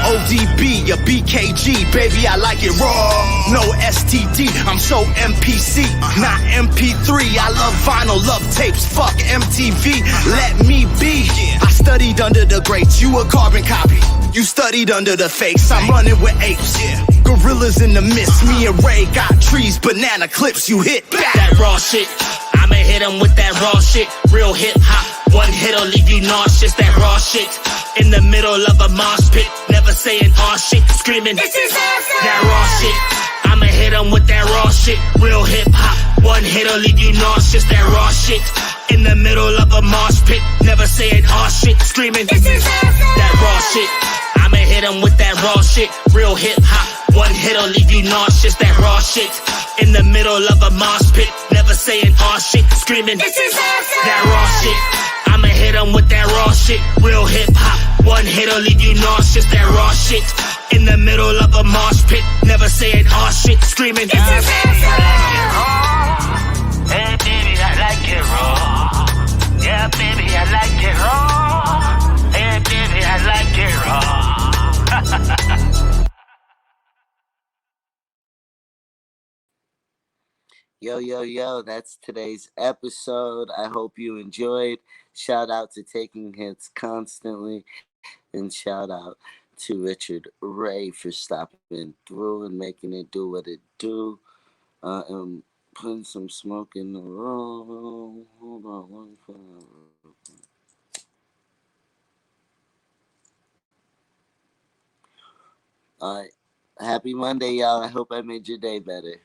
ODB, a BKG, baby, I like it raw. No STD, I'm so MPC, not MP3. I love vinyl, love tapes, fuck MTV. Let me be. I studied under the greats, you a carbon copy. You studied under the fakes, I'm running with apes. Gorillas in the mist, me and Ray got trees, banana clips, you hit back. That raw shit, I'ma hit him with that raw shit. Real hip hop, one hit'll leave you nauseous. That raw shit, in the middle of a mosh pit, never saying aw shit, screaming. This is awesome. That raw shit, I'ma hit 'em with that raw shit, real hip hop. One hit'll leave you nauseous, that raw shit. In the middle of a mosh pit, never saying aw shit, screaming that raw shit. I'ma hit 'em with that raw shit, real hip hop. One hit'll leave you nauseous, that raw shit. In the middle of a mosh pit, never saying aw shit, screaming that raw shit. I'ma hit 'em with that raw shit, real hip hop. One hit'll leave you nauseous, that raw shit. In the middle of a mosh pit, never saying aw shit, screaming. Hey baby, I like it raw. Yeah, baby, I like it raw. Hey baby, I like it raw. Yo, that's today's episode. I hope you enjoyed. Shout out to Taking Hits Constantly, and shout out to Richard Ray for stopping through and making it do what it do. And putting some smoke in the room. Hold on, let me put it. All right. Happy Monday, y'all. I hope I made your day better.